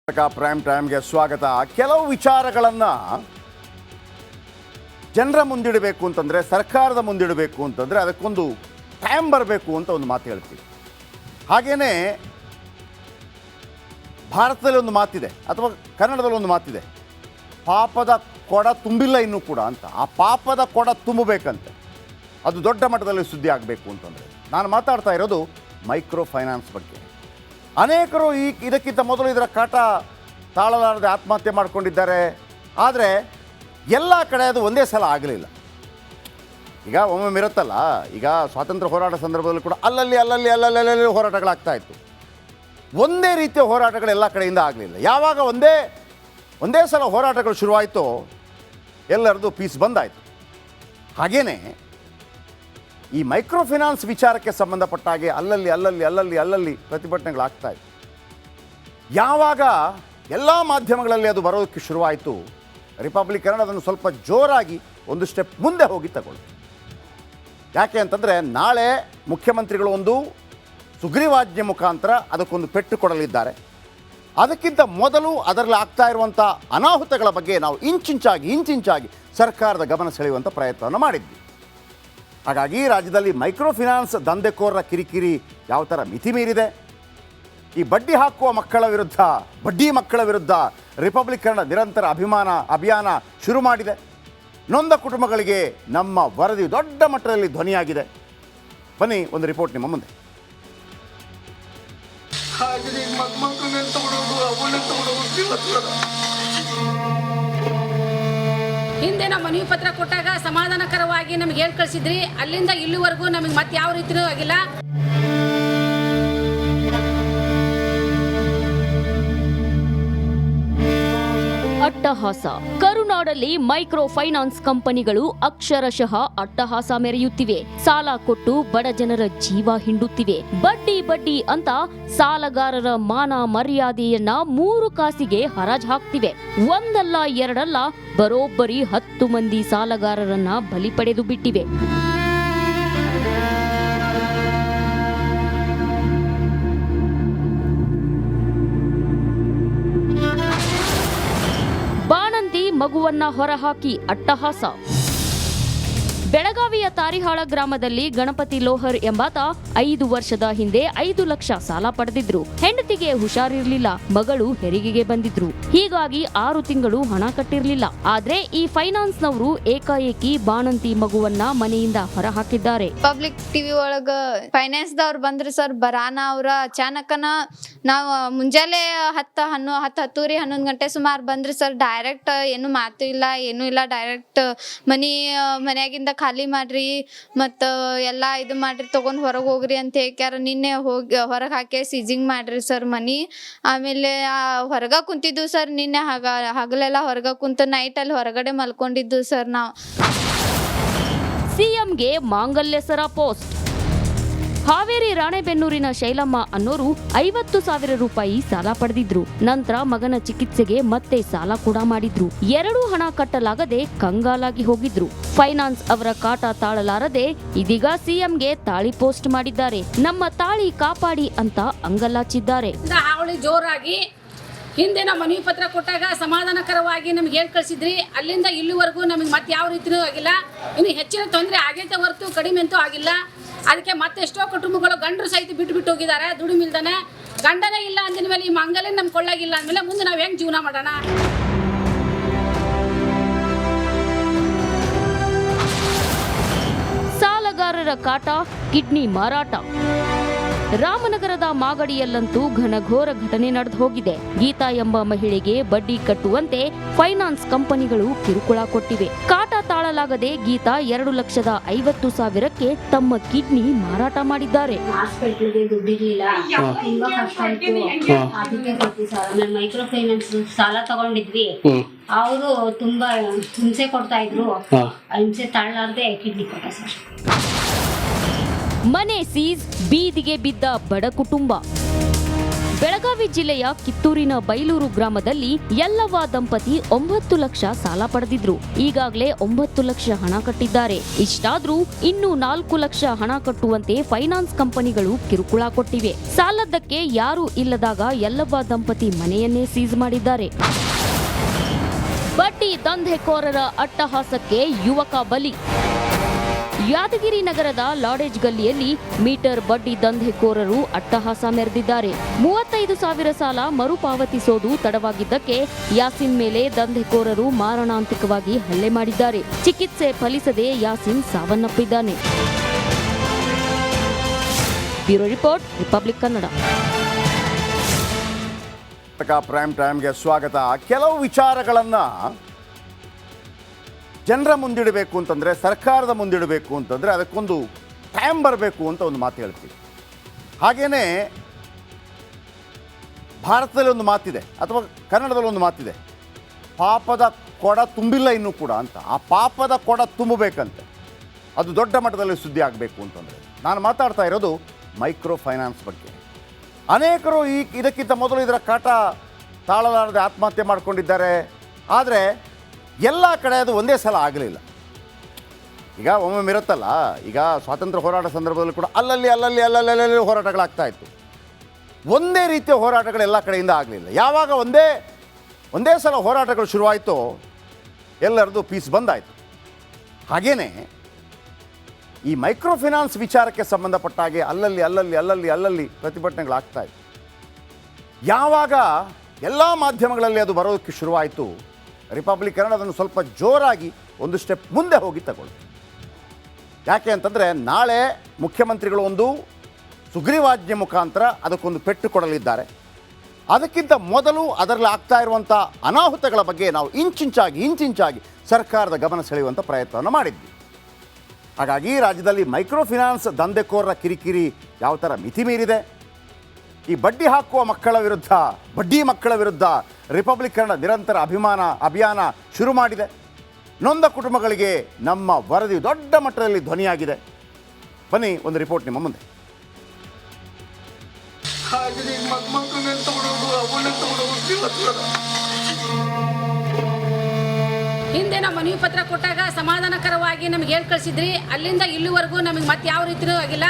Prime ಟೈಮ್ಗೆ ಸ್ವಾಗತ. ಕೆಲವು ವಿಚಾರಗಳನ್ನು ಜನರ ಮುಂದಿಡಬೇಕು ಅಂತಂದರೆ, ಸರ್ಕಾರದ ಮುಂದಿಡಬೇಕು ಅಂತಂದರೆ ಅದಕ್ಕೊಂದು ಟೈಮ್ ಬರಬೇಕು ಅಂತ ಒಂದು ಮಾತು ಹೇಳ್ತೀವಿ. ಹಾಗೆಯೇ ಭಾರತದಲ್ಲಿ ಒಂದು ಮಾತಿದೆ, ಅಥವಾ ಕನ್ನಡದಲ್ಲಿ ಒಂದು ಮಾತಿದೆ, ಪಾಪದ ಕೊಡ ತುಂಬಿಲ್ಲ ಇನ್ನೂ ಕೂಡ ಅಂತ. ಆ ಪಾಪದ ಕೊಡ ತುಂಬಬೇಕಂತೆ, ಅದು ದೊಡ್ಡ ಮಟ್ಟದಲ್ಲಿ ಸುದ್ದಿ ಆಗಬೇಕು ಅಂತಂದರೆ. ನಾನು ಮಾತಾಡ್ತಾ ಇರೋದು ಮೈಕ್ರೋ ಫೈನಾನ್ಸ್ ಬಗ್ಗೆ. ಅನೇಕರು ಇದಕ್ಕಿಂತ ಮೊದಲು ಇದರ ಕಾಟ ತಾಳಲಾರದೆ ಆತ್ಮಹತ್ಯೆ ಮಾಡಿಕೊಂಡಿದ್ದಾರೆ. ಆದರೆ ಎಲ್ಲ ಕಡೆ ಅದು ಒಂದೇ ಸಲ ಆಗಲಿಲ್ಲ. ಈಗ ಒಮ್ಮೊಮ್ಮೆ ಇರುತ್ತಲ್ಲ, ಈಗ ಸ್ವಾತಂತ್ರ್ಯ ಹೋರಾಟ ಸಂದರ್ಭದಲ್ಲಿ ಕೂಡ ಅಲ್ಲಲ್ಲಿ ಹೋರಾಟಗಳಾಗ್ತಾ ಇತ್ತು. ಒಂದೇ ರೀತಿಯ ಹೋರಾಟಗಳು ಎಲ್ಲ ಕಡೆಯಿಂದ ಆಗಲಿಲ್ಲ. ಯಾವಾಗ ಒಂದೇ ಸಲ ಹೋರಾಟಗಳು ಶುರುವಾಯಿತೋ ಎಲ್ಲರದು ಪೀಸ್ ಬಂದಾಯಿತು. ಹಾಗೇ ಈ ಮೈಕ್ರೋ ಫೈನಾನ್ಸ್ ವಿಚಾರಕ್ಕೆ ಸಂಬಂಧಪಟ್ಟ ಹಾಗೆ ಅಲ್ಲಲ್ಲಿ ಪ್ರತಿಭಟನೆಗಳಾಗ್ತಾಯಿತ್ತು. ಯಾವಾಗ ಎಲ್ಲ ಮಾಧ್ಯಮಗಳಲ್ಲಿ ಅದು ಬರೋದಕ್ಕೆ ಶುರುವಾಯಿತು, ರಿಪಬ್ಲಿಕ್ ಕನ್ನಡ ಅದನ್ನು ಸ್ವಲ್ಪ ಜೋರಾಗಿ ಒಂದು ಸ್ಟೆಪ್ ಮುಂದೆ ಹೋಗಿ ತಗೊಳ್ತು. ಯಾಕೆ ಅಂತಂದರೆ, ನಾಳೆ ಮುಖ್ಯಮಂತ್ರಿಗಳು ಒಂದು ಸುಗ್ರೀವಾಜ್ಞೆ ಮುಖಾಂತರ ಅದಕ್ಕೊಂದು ಪೆಟ್ಟು ಕೊಡಲಿದ್ದಾರೆ. ಅದಕ್ಕಿಂತ ಮೊದಲು ಅದರಲ್ಲಿ ಆಗ್ತಾ ಇರುವಂಥ ಅನಾಹುತಗಳ ಬಗ್ಗೆ ನಾವು ಇಂಚಿಂಚಾಗಿ ಸರ್ಕಾರದ ಗಮನ ಸೆಳೆಯುವಂಥ ಪ್ರಯತ್ನವನ್ನು ಮಾಡಿದ್ವಿ. ಹಾಗಾಗಿ ರಾಜ್ಯದಲ್ಲಿ ಮೈಕ್ರೋ ಫೈನಾನ್ಸ್ ದಂಧೆಕೋರರ ಕಿರಿಕಿರಿ ಯಾವ ಥರ ಮಿತಿ ಮೀರಿದೆ, ಈ ಬಡ್ಡಿ ಹಾಕುವ ಬಡ್ಡಿ ಮಕ್ಕಳ ವಿರುದ್ಧ ರಿಪಬ್ಲಿಕ್ ಕನ್ನಡ ನಿರಂತರ ಅಭಿಯಾನ ಶುರು ಮಾಡಿದೆ. ನೊಂದ ಕುಟುಂಬಗಳಿಗೆ ನಮ್ಮ ವರದಿ ದೊಡ್ಡ ಮಟ್ಟದಲ್ಲಿ ಧ್ವನಿಯಾಗಿದೆ. ಬನ್ನಿ, ಒಂದು ರಿಪೋರ್ಟ್ ನಿಮ್ಮ ಮುಂದೆ. ಹಿಂದೆ ನಾವು ಮನವಿ ಪತ್ರ ಕೊಟ್ಟಾಗ ಸಮಾಧಾನಕರವಾಗಿ ನಮಗೆ ಹೇಳಿ ಕಳಿಸಿದ್ರಿ. ಅಲ್ಲಿಂದ ಇಲ್ಲಿವರೆಗೂ ನಮಗೆ ಮತ್ತೆ ಯಾವ ರೀತಿಯೂ ಆಗಿಲ್ಲ. ಅಟ್ಟಹಾಸ. ಕರುನಾಡಲ್ಲಿ ಮೈಕ್ರೋ ಫೈನಾನ್ಸ್ ಕಂಪನಿಗಳು ಅಕ್ಷರಶಃ ಅಟ್ಟಹಾಸ ಮೆರೆಯುತ್ತಿವೆ. ಸಾಲ ಕೊಟ್ಟು ಬಡ ಜನರ ಜೀವ ಹಿಂಡುತ್ತಿವೆ. ಬಡ್ಡಿ ಅಂತ ಸಾಲಗಾರರ ಮಾನ ಮರ್ಯಾದೆಯನ್ನ 3 ಕಾಸಿಗೆ ಹರಾಜು ಹಾಕ್ತಿವೆ. ಒಂದಲ್ಲ ಎರಡಲ್ಲ, ಬರೋಬ್ಬರಿ 10 ಮಂದಿ ಸಾಲಗಾರರನ್ನ ಬಲಿ ಪಡೆದು ಬಿಟ್ಟಿವೆ. ಮಗುವನ್ನ ಹೊರಹಾಕಿ ಅಟ್ಟಹಾಸ. ಬೆಳಗಾವಿಯ ತಾರಿಹಾಳ ಗ್ರಾಮದಲ್ಲಿ ಗಣಪತಿ ಲೋಹರ್ ಎಂಬಾತ 5 ವರ್ಷದ ಹಿಂದೆ 5 ಲಕ್ಷ ಸಾಲ ಪಡೆದಿದ್ರು. ಹೆಂಡತಿಗೆ ಹುಷಾರಿರ್ಲಿಲ್ಲ, ಮಗಳು ಹೆರಿಗೆಗೆ ಬಂದಿದ್ರು. ಹೀಗಾಗಿ 6 ತಿಂಗಳು ಹಣ ಕಟ್ಟಿರ್ಲಿಲ್ಲ. ಆದ್ರೆ ಈ ಫೈನಾನ್ಸ್ ನವರು ಏಕಾಏಕಿ ಬಾಣಂತಿ ಮಗುವನ್ನ ಮನೆಯಿಂದ ಹೊರ ಹಾಕಿದ್ದಾರೆ. ಪಬ್ಲಿಕ್ ಟಿವಿ ಒಳಗ ಫೈನಾನ್ಸ್ ದವ್ರು ಬಂದ್ರಿ ಸರ್. ಬರಾನ ಅವ್ರ ಅಚಾನಕನ ನಾವು ಮುಂಜಾನೆ 11 ಗಂಟೆ ಸುಮಾರು ಬಂದ್ರಿ ಸರ್. ಡೈರೆಕ್ಟ್ ಏನು ಮಾತು ಇಲ್ಲ, ಏನೂ ಇಲ್ಲ. ಡೈರೆಕ್ಟ್ ಮನ್ಯಾಗಿಂದ ಖಾಲಿ ಮಾಡ್ರಿ, ಮತ್ತು ಎಲ್ಲ ಇದು ಮಾಡ್ರಿ, ತೊಗೊಂಡು ಹೊರಗೆ ಹೋಗ್ರಿ ಅಂತ ಹೇಳ್ಯಾರ. ನಿನ್ನೆ ಹೋಗಿ ಹೊರಗೆ ಹಾಕಿ ಸೀಜಿಂಗ್ ಮಾಡ್ರಿ ಸರ್ ಮನಿ. ಆಮೇಲೆ ಹೊರಗೆ ಕುಂತಿದ್ದು ಸರ್. ನಿನ್ನೆ ಹಗಲೆಲ್ಲ ಹೊರಗೆ ಕುಂತು ನೈಟಲ್ಲಿ ಹೊರಗಡೆ ಮಲ್ಕೊಂಡಿದ್ದು ಸರ್ ನಾವು. ಸಿಎಂಗೆ ಮಾಂಗಲ್ಯ ಸರ ಪೋಸ್ಟ್. ಹಾವೇರಿ ರಾಣೆಬೆನ್ನೂರಿನ ಶೈಲಮ್ಮ ಅನ್ನೋರು 50,000 ರೂಪಾಯಿ ಸಾಲ ಪಡೆದಿದ್ರು. ನಂತರ ಮಗನ ಚಿಕಿತ್ಸೆಗೆ ಮತ್ತೆ ಸಾಲ ಕೂಡ ಮಾಡಿದ್ರು. 2 ಹಣ ಕಟ್ಟಲಾಗದೆ ಕಂಗಾಲಾಗಿ ಹೋಗಿದ್ರು. ಫೈನಾನ್ಸ್ ಅವರ ಕಾಟ ತಾಳಲಾರದೆ ಇದೀಗ ಸಿಎಂಗೆ ತಾಳಿ ಪೋಸ್ಟ್ ಮಾಡಿದ್ದಾರೆ. ನಮ್ಮ ತಾಳಿ ಕಾಪಾಡಿ ಅಂತ ಅಂಗಲಾಚಿದ್ದಾರೆ. ಹಾವಳಿ ಜೋರಾಗಿ ಹಿಂದೆ ನಾವು ಮನವಿ ಪತ್ರ ಕೊಟ್ಟಾಗ ಸಮಾಧಾನಕರವಾಗಿ ನಮಗೆ ಹೇಳಿ ಕಳಿಸಿದ್ರಿ. ಅಲ್ಲಿಂದ ಇಲ್ಲಿವರೆಗೂ ನಮಗೆ ಮತ್ತೆ ಯಾವ ರೀತಿಯೂ ಆಗಿಲ್ಲ. ಇನ್ನು ಹೆಚ್ಚಿನ ತೊಂದರೆ ಆಗೈತೆ ಹೊರತು ಕಡಿಮೆ ಅಂತೂ ಆಗಿಲ್ಲ. ಅದಕ್ಕೆ ಮತ್ತೆಷ್ಟೋ ಕುಟುಂಬಗಳು ಗಂಡರು ಸಹಿತ ಬಿಟ್ಟು ಹೋಗಿದ್ದಾರೆ. ದುಡಿಮಿಲ್ದಾನೆ ಗಂಡನೇ ಇಲ್ಲ ಅಂದಿನ ಮೇಲೆ ಈ ಮಂಗಲೇ ನಮ್ ಕೊಳ್ಳಾಗಿಲ್ಲ ಅಂದಮೇಲೆ ಮುಂದೆ ನಾವು ಹೆಂಗೆ ಜೀವನ ಮಾಡೋಣ? ಸಾಲಗಾರರ ಕಾಟ, ಕಿಡ್ನಿ ಮಾರಾಟ. ರಾಮನಗರದ ಮಾಗಡಿಯಲ್ಲಂತೂ ಘನಘೋರ ಘಟನೆ ನಡೆದು ಹೋಗಿದೆ. ಗೀತಾ ಎಂಬ ಮಹಿಳೆಗೆ ಬಡ್ಡಿ ಕಟ್ಟುವಂತೆ ಫೈನಾನ್ಸ್ ಕಂಪನಿಗಳು ಕಿರುಕುಳ ಕೊಟ್ಟಿವೆ. ಕಾಟ ತಾಳಲಾಗದೆ ಗೀತಾ 2,50,000ಕ್ಕೆ ತಮ್ಮ ಕಿಡ್ನಿ ಮಾರಾಟ ಮಾಡಿದ್ದಾರೆ. ಹಾಸ್ಪಿಟ್ಲಿಗೆ ದುಡ್ಡಿರ್ಲಿಲ್ಲ, ತುಂಬಾ ಕಷ್ಟ ಆಯ್ತು. ಅದಕ್ಕೆ ಕೊಡ್ತೀವಿ ಸರ್. ಆಮೇಲೆ ಮೈಕ್ರೋ ಫೈನಾನ್ಸ್ ಸಾಲ ತಗೊಂಡಿದ್ವಿ. ಅವರು ತುಂಬಾ ಹಿಂಸೆ ಕೊಡ್ತಾ ಇದ್ರು. ಹಿಂಸೆ ತಾಳಲಾರ್ದೆ ಕಿಡ್ನಿ ಕೊಟ್ಟ ಸರ್. ಮನೆ ಸೀಸ್, ಬೀದಿಗೆ ಬಿದ್ದ ಬಡ ಕುಟುಂಬ. ಬೆಳಗಾವಿ ಜಿಲ್ಲೆಯ ಕಿತ್ತೂರಿನ ಬೈಲೂರು ಗ್ರಾಮದಲ್ಲಿ ಯಲ್ಲವ್ವ ದಂಪತಿ 9 ಲಕ್ಷ ಸಾಲ ಪಡೆದಿದ್ರು. ಈಗಾಗಲೇ 9 ಲಕ್ಷ ಹಣ ಕಟ್ಟಿದ್ದಾರೆ. ಇಷ್ಟಾದ್ರೂ ಇನ್ನೂ 4 ಲಕ್ಷ ಹಣ ಕಟ್ಟುವಂತೆ ಫೈನಾನ್ಸ್ ಕಂಪನಿಗಳು ಕಿರುಕುಳ ಕೊಟ್ಟಿವೆ. ಸಾಲದ್ದಕ್ಕೆ ಯಾರೂ ಇಲ್ಲದಾಗ ಯಲ್ಲವ್ವ ದಂಪತಿ ಮನೆಯನ್ನೇ ಸೀಸ್ ಮಾಡಿದ್ದಾರೆ. ಬಡ್ಡಿ ದಂಧೆಕೋರರ ಅಟ್ಟಹಾಸಕ್ಕೆ ಯುವಕ ಬಲಿ. ಯಾದಗಿರಿ ನಗರದ ಲಾಡೇಜ್ ಗಲ್ಲಿಯಲ್ಲಿ ಮೀಟರ್ ಬಡ್ಡಿ ದಂಧೆಕೋರರು ಅಟ್ಟಹಾಸ ಮೆರೆದಿದ್ದಾರೆ. 35,000 ಸಾಲ ಮರುಪಾವತಿಸೋದು ತಡವಾಗಿದ್ದಕ್ಕೆ ಯಾಸಿನ್ ಮೇಲೆ ದಂಧೆಕೋರರು ಮಾರಣಾಂತಿಕವಾಗಿ ಹಲ್ಲೆ ಮಾಡಿದ್ದಾರೆ. ಚಿಕಿತ್ಸೆ ಫಲಿಸದೆ ಯಾಸಿನ್ ಸಾವನ್ನಪ್ಪಿದ್ದಾನೆ. Bureau report, Republic Kannada. Prime ಟೈಮ್ಗೆ ಸ್ವಾಗತ. ಕೆಲವು ವಿಚಾರಗಳನ್ನು ಜನರ ಮುಂದಿಡಬೇಕು ಅಂತಂದರೆ, ಸರ್ಕಾರದ ಮುಂದಿಡಬೇಕು ಅಂತಂದರೆ ಅದಕ್ಕೊಂದು ಟೈಮ್ ಬರಬೇಕು ಅಂತ ಒಂದು ಮಾತು ಹೇಳ್ತೀವಿ. ಹಾಗೆಯೇ ಭಾರತದಲ್ಲಿ ಒಂದು ಮಾತಿದೆ, ಅಥವಾ ಕನ್ನಡದಲ್ಲಿ ಒಂದು ಮಾತಿದೆ, ಪಾಪದ ಕೊಡ ತುಂಬಿಲ್ಲ ಇನ್ನೂ ಕೂಡ ಅಂತ. ಆ ಪಾಪದ ಕೊಡ ತುಂಬಬೇಕಂತೆ, ಅದು ದೊಡ್ಡ ಮಟ್ಟದಲ್ಲಿ ಸುದ್ದಿ ಆಗಬೇಕು ಅಂತಂದರೆ. ನಾನು ಮಾತಾಡ್ತಾ ಇರೋದು ಮೈಕ್ರೋ ಫೈನಾನ್ಸ್ ಬಗ್ಗೆ. ಅನೇಕರು ಇದಕ್ಕಿಂತ ಮೊದಲು ಇದರ ಕಾಟ ತಾಳಲಾರದೆ ಆತ್ಮಹತ್ಯೆ ಮಾಡಿಕೊಂಡಿದ್ದಾರೆ. ಆದರೆ ಎಲ್ಲ ಕಡೆ ಅದು ಒಂದೇ ಸಲ ಆಗಲಿಲ್ಲ. ಈಗ ಒಮ್ಮೊಮ್ಮೆ ಇರುತ್ತಲ್ಲ, ಈಗ ಸ್ವಾತಂತ್ರ್ಯ ಹೋರಾಟ ಸಂದರ್ಭದಲ್ಲಿ ಕೂಡ ಅಲ್ಲಲ್ಲಿ ಹೋರಾಟಗಳಾಗ್ತಾ ಇತ್ತು. ಒಂದೇ ರೀತಿಯ ಹೋರಾಟಗಳು ಎಲ್ಲ ಕಡೆಯಿಂದ ಆಗಲಿಲ್ಲ. ಯಾವಾಗ ಒಂದೇ ಸಲ ಹೋರಾಟಗಳು ಶುರುವಾಯಿತೋ ಎಲ್ಲರದು ಪೀಸ್ ಬಂದಾಯಿತು. ಹಾಗೇ ಈ ಮೈಕ್ರೋ ಫೈನಾನ್ಸ್ ವಿಚಾರಕ್ಕೆ ಸಂಬಂಧಪಟ್ಟ ಹಾಗೆ ಅಲ್ಲಲ್ಲಿ ಪ್ರತಿಭಟನೆಗಳಾಗ್ತಾ ಇತ್ತು. ಯಾವಾಗ ಎಲ್ಲ ಮಾಧ್ಯಮಗಳಲ್ಲಿ ಅದು ಬರೋದಕ್ಕೆ ಶುರುವಾಯಿತು, ರಿಪಬ್ಲಿಕ್ ಕನ್ನಡ ಅದನ್ನು ಸ್ವಲ್ಪ ಜೋರಾಗಿ ಒಂದು ಸ್ಟೆಪ್ ಮುಂದೆ ಹೋಗಿ ತಗೊಳ್ಳಿ. ಯಾಕೆ ಅಂತಂದರೆ, ನಾಳೆ ಮುಖ್ಯಮಂತ್ರಿಗಳು ಒಂದು ಸುಗ್ರೀವಾಜ್ಞೆ ಮುಖಾಂತರ ಅದಕ್ಕೊಂದು ಪೆಟ್ಟು ಕೊಡಲಿದ್ದಾರೆ. ಅದಕ್ಕಿಂತ ಮೊದಲು ಅದರಲ್ಲಿ ಆಗ್ತಾ ಇರುವಂಥ ಅನಾಹುತಗಳ ಬಗ್ಗೆ ನಾವು ಇಂಚಿಂಚಾಗಿ ಸರ್ಕಾರದ ಗಮನ ಸೆಳೆಯುವಂಥ ಪ್ರಯತ್ನವನ್ನು ಮಾಡಿದ್ವಿ. ಹಾಗಾಗಿ ರಾಜ್ಯದಲ್ಲಿ ಮೈಕ್ರೋ ಫೈನಾನ್ಸ್ ದಂಧೆಕೋರರ ಕಿರಿಕಿರಿ ಯಾವ ಥರ ಮಿತಿ ಮೀರಿದೆ, ಈ ಬಡ್ಡಿ ಹಾಕುವ ಬಡ್ಡಿ ಮಕ್ಕಳ ವಿರುದ್ಧ ರಿಪಬ್ಲಿಕ್ ಕನ್ನಡ ನಿರಂತರ ಅಭಿಯಾನ ಶುರು ಮಾಡಿದೆ. ನೊಂದ ಕುಟುಂಬಗಳಿಗೆ ನಮ್ಮ ವರದಿ ದೊಡ್ಡ ಮಟ್ಟದಲ್ಲಿ ಧ್ವನಿಯಾಗಿದೆ. ಬನ್ನಿ ಒಂದು ರಿಪೋರ್ಟ್ ನಿಮ್ಮ ಮುಂದೆ. ಹಿಂದೆ ನಾವು ಮನವಿ ಪತ್ರ ಕೊಟ್ಟಾಗ ಸಮಾಧಾನಕರವಾಗಿ ನಮ್ಗೆ ಹೇಳಿ ಕಳಿಸಿದ್ರಿ. ಅಲ್ಲಿಂದ ಇಲ್ಲಿವರೆಗೂ ನಮಗೆ ಮತ್ತೆ ಯಾವ ರೀತಿಯೂ ಆಗಿಲ್ಲ.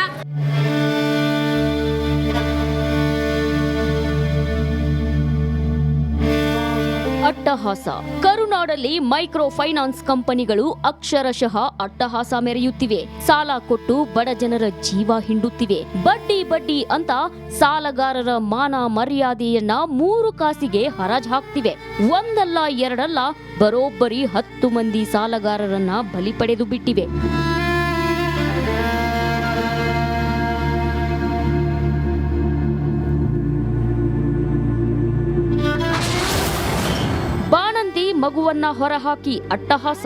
ಅಟ್ಟಹಾಸ. ಕರುನಾಡಲ್ಲಿ ಮೈಕ್ರೋ ಫೈನಾನ್ಸ್ ಕಂಪನಿಗಳು ಅಕ್ಷರಶಃ ಅಟ್ಟಹಾಸ ಮೆರೆಯುತ್ತಿವೆ. ಸಾಲ ಕೊಟ್ಟು ಬಡ ಜನರ ಜೀವ ಹಿಂಡುತ್ತಿವೆ. ಬಡ್ಡಿ ಅಂತ ಸಾಲಗಾರರ ಮಾನ ಮರ್ಯಾದೆಯನ್ನ 3 ಕಾಸಿಗೆ ಹರಾಜ್ ಹಾಕ್ತಿವೆ. ಒಂದಲ್ಲ ಎರಡಲ್ಲ, ಬರೋಬ್ಬರಿ 10 ಮಂದಿ ಸಾಲಗಾರರನ್ನ ಬಲಿ ಪಡೆದು ಬಿಟ್ಟಿವೆ. ಬಾಣಂತಿ ಮಗುವನ್ನ ಹೊರಹಾಕಿ ಅಟ್ಟಹಾಸ.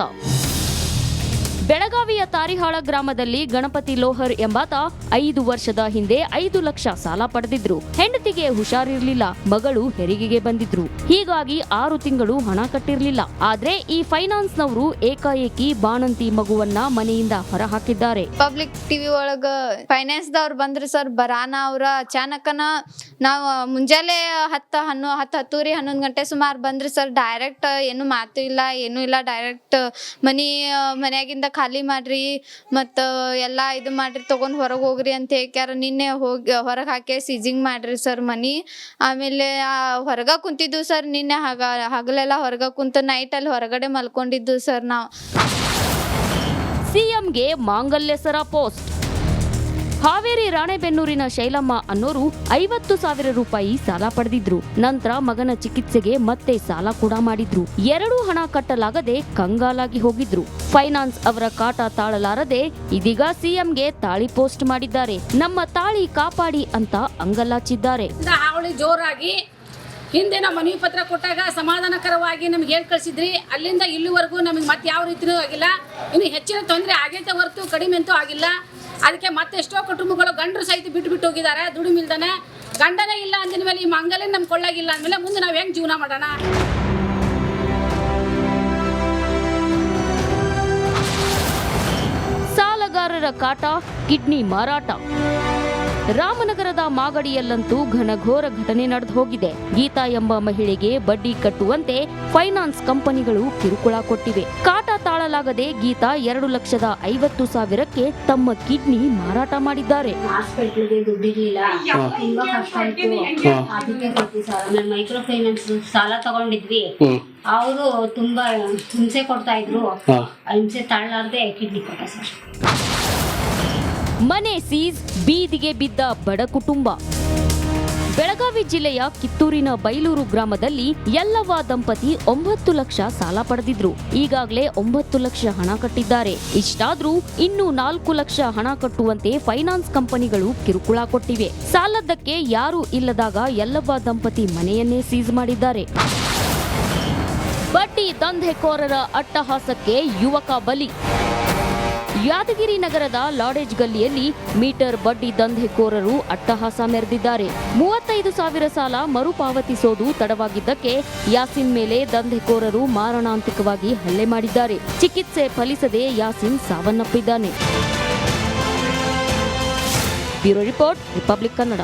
ಬೆಳಗಾವಿಯ ತಾರಿಹಾಳ ಗ್ರಾಮದಲ್ಲಿ ಗಣಪತಿ ಲೋಹರ್ ಎಂಬಾತ 5 ವರ್ಷದ ಹಿಂದೆ 5 ಲಕ್ಷ ಸಾಲ ಪಡೆದಿದ್ರು. ಹೆಂಡತಿಗೆ ಹುಷಾರಿರ್ಲಿಲ್ಲ, ಮಗಳು ಹೆರಿಗೆಗೆ ಬಂದಿದ್ರು. ಹೀಗಾಗಿ 6 ತಿಂಗಳು ಹಣ ಕಟ್ಟಿರ್ಲಿಲ್ಲ. ಆದ್ರೆ ಈ ಫೈನಾನ್ಸ್ ನವರು ಏಕಾಏಕಿ ಬಾಣಂತಿ ಮಗುವನ್ನ ಮನೆಯಿಂದ ಹೊರ ಹಾಕಿದ್ದಾರೆ. ಪಬ್ಲಿಕ್ ಟಿವಿ ಒಳಗ ಫೈನಾನ್ಸ್ ದವ್ರು ಬಂದ್ರಿ ಸರ್. ಬರಾನ ಅವ್ರ ಅಚಾನಕನ ನಾವು ಮುಂಜಾನೆ 10:11 ಗಂಟೆ ಸುಮಾರು ಬಂದ್ರಿ ಸರ್. ಡೈರೆಕ್ಟ್ ಏನು ಮಾತು ಇಲ್ಲ, ಏನೂ ಇಲ್ಲ. ಡೈರೆಕ್ಟ್ ಮನ್ಯಾಗಿಂದ ಖಾಲಿ ಮಾಡ್ರಿ, ಮತ್ತು ಎಲ್ಲ ಇದು ಮಾಡ್ರಿ, ತೊಗೊಂಡು ಹೊರಗೆ ಹೋಗ್ರಿ ಅಂತ ಹೇಳ್ಯಾರ. ನಿನ್ನೆ ಹೋಗಿ ಹೊರಗೆ ಹಾಕಿ ಸೀಜಿಂಗ್ ಮಾಡ್ರಿ ಸರ್ ಮನಿ. ಆಮೇಲೆ ಹೊರಗೆ ಕುಂತಿದ್ದು ಸರ್. ನಿನ್ನೆ ಹಗಲೆಲ್ಲ ಹೊರಗೆ ಕುಂತು ನೈಟಲ್ಲಿ ಹೊರಗಡೆ ಮಲ್ಕೊಂಡಿದ್ದು ಸರ್ ನಾವು. ಸಿಎಂಗೆ ಮಾಂಗಲ್ಯ ಸರ ಪೋಸ್ಟ್. ಹಾವೇರಿ ರಾಣೆಬೆನ್ನೂರಿನ ಶೈಲಮ್ಮ ಅನ್ನೋರು 50,000 ರೂಪಾಯಿ ಸಾಲ ಪಡೆದಿದ್ರು. ನಂತರ ಮಗನ ಚಿಕಿತ್ಸೆಗೆ ಮತ್ತೆ ಸಾಲ ಕೂಡ ಮಾಡಿದ್ರು. 2 ಹಣ ಕಟ್ಟಲಾಗದೆ ಕಂಗಾಲಾಗಿ ಹೋಗಿದ್ರು. ಫೈನಾನ್ಸ್ ಅವರ ಕಾಟ ತಾಳಲಾರದೆ ಇದೀಗ ಸಿಎಂಗೆ ತಾಳಿ ಪೋಸ್ಟ್ ಮಾಡಿದ್ದಾರೆ. ನಮ್ಮ ತಾಳಿ ಕಾಪಾಡಿ ಅಂತ ಅಂಗಲಾಚಿದ್ದಾರೆ. ಹಾವಳಿ ಜೋರಾಗಿ ಹಿಂದೆ ನಾವು ಮನವಿ ಪತ್ರ ಕೊಟ್ಟಾಗ ಸಮಾಧಾನಕರವಾಗಿ ನಮ್ಗೆ ಹೇಳಿ ಕಳಿಸಿದ್ರಿ. ಅಲ್ಲಿಂದ ಇಲ್ಲಿವರೆಗೂ ನಮಗೆ ಮತ್ತೆ ಯಾವ ರೀತಿಯೂ ಆಗಿಲ್ಲ. ಇನ್ನು ಹೆಚ್ಚಿನ ತೊಂದರೆ ಆಗೈತೆ ಹೊರತು ಕಡಿಮೆ ಅಂತೂ ಆಗಿಲ್ಲ. ಅದಕ್ಕೆ ಮತ್ತೆ ಎಷ್ಟೋ ಕುಟುಂಬಗಳು ಗಂಡರು ಸಹಿತ ಬಿಟ್ಟು ಹೋಗಿದ್ದಾರೆ. ದುಡಿಮಿಲ್ದಾನೆ ಗಂಡನೇ ಇಲ್ಲ ಅಂದಿನ ಮೇಲೆ ಈ ಮಂಗಲೇ ನಮ್ಗೆ ಕೊಳ್ಳಾಗಿಲ್ಲ ಅಂದಮೇಲೆ ಮುಂದೆ ನಾವು ಹೆಂಗೆ ಜೀವನ ಮಾಡೋಣ? ಸಾಲಗಾರರ ಕಾಟ, ಕಿಡ್ನಿ ಮಾರಾಟ. ರಾಮನಗರದ ಮಾಗಡಿಯಲ್ಲಂತೂ ಘನಘೋರ ಘಟನೆ ನಡೆದು ಹೋಗಿದೆ. ಗೀತಾ ಎಂಬ ಮಹಿಳೆಗೆ ಬಡ್ಡಿ ಕಟ್ಟುವಂತೆ ಫೈನಾನ್ಸ್ ಕಂಪನಿಗಳು ಕಿರುಕುಳ ಕೊಟ್ಟಿವೆ. ಕಾಟ ತಾಳಲಾಗದೆ ಗೀತಾ 2,50,000ಕ್ಕೆ ತಮ್ಮ ಕಿಡ್ನಿ ಮಾರಾಟ ಮಾಡಿದ್ದಾರೆ. ಹಾಸ್ಪಿಟ್ಲಿಗೆ ದುಡ್ಡಿರ್ಲಿಲ್ಲ, ತುಂಬಾ ಕಷ್ಟ ಆಯ್ತು. ಅದಕ್ಕೆ ಕೊಡ್ತೀವಿ ಸರ್. ಆಮೇಲೆ ಮೈಕ್ರೋ ಫೈನಾನ್ಸ್ ಸಾಲ ತಗೊಂಡಿದ್ವಿ. ಅವರು ತುಂಬಾ ಹಿಂಸೆ ಕೊಡ್ತಾ ಇದ್ರು. ಹಿಂಸೆ ತಾಳಲಾರ್ದೆ ಕಿಡ್ನಿ ಕೊಟ್ಟ ಸರ್. ಮನೆ ಸೀಸ್, ಬೀದಿಗೆ ಬಿದ್ದ ಬಡ ಕುಟುಂಬ. ಬೆಳಗಾವಿ ಜಿಲ್ಲೆಯ ಕಿತ್ತೂರಿನ ಬೈಲೂರು ಗ್ರಾಮದಲ್ಲಿ ಯಲ್ಲವ್ವ ದಂಪತಿ 9 ಲಕ್ಷ ಸಾಲ ಪಡೆದಿದ್ರು. ಈಗಾಗಲೇ 9 ಲಕ್ಷ ಹಣ ಕಟ್ಟಿದ್ದಾರೆ. ಇಷ್ಟಾದ್ರೂ ಇನ್ನೂ 4 ಲಕ್ಷ ಹಣ ಕಟ್ಟುವಂತೆ ಫೈನಾನ್ಸ್ ಕಂಪನಿಗಳು ಕಿರುಕುಳ ಕೊಟ್ಟಿವೆ. ಸಾಲದ್ದಕ್ಕೆ ಯಾರೂ ಇಲ್ಲದಾಗ ಯಲ್ಲವ್ವ ದಂಪತಿ ಮನೆಯನ್ನೇ ಸೀಸ್ ಮಾಡಿದ್ದಾರೆ. ಬಡ್ಡಿ ದಂಧೆಕೋರರ ಅಟ್ಟಹಾಸಕ್ಕೆ ಯುವಕ ಬಲಿ. ಯಾದಗಿರಿ ನಗರದ ಲಾಡೇಜ್ ಗಲ್ಲಿಯಲ್ಲಿ ಮೀಟರ್ ಬಡ್ಡಿ ದಂಧೆಕೋರರು ಅಟ್ಟಹಾಸ ಮೆರೆದಿದ್ದಾರೆ. 35,000 ಸಾಲ ಮರುಪಾವತಿಸೋದು ತಡವಾಗಿದ್ದಕ್ಕೆ ಯಾಸಿನ್ ಮೇಲೆ ದಂಧೆಕೋರರು ಮಾರಣಾಂತಿಕವಾಗಿ ಹಲ್ಲೆ ಮಾಡಿದ್ದಾರೆ. ಚಿಕಿತ್ಸೆ ಫಲಿಸದೆ ಯಾಸಿನ್ ಸಾವನ್ನಪ್ಪಿದ್ದಾನೆ. Bureau report, Republic Kannada.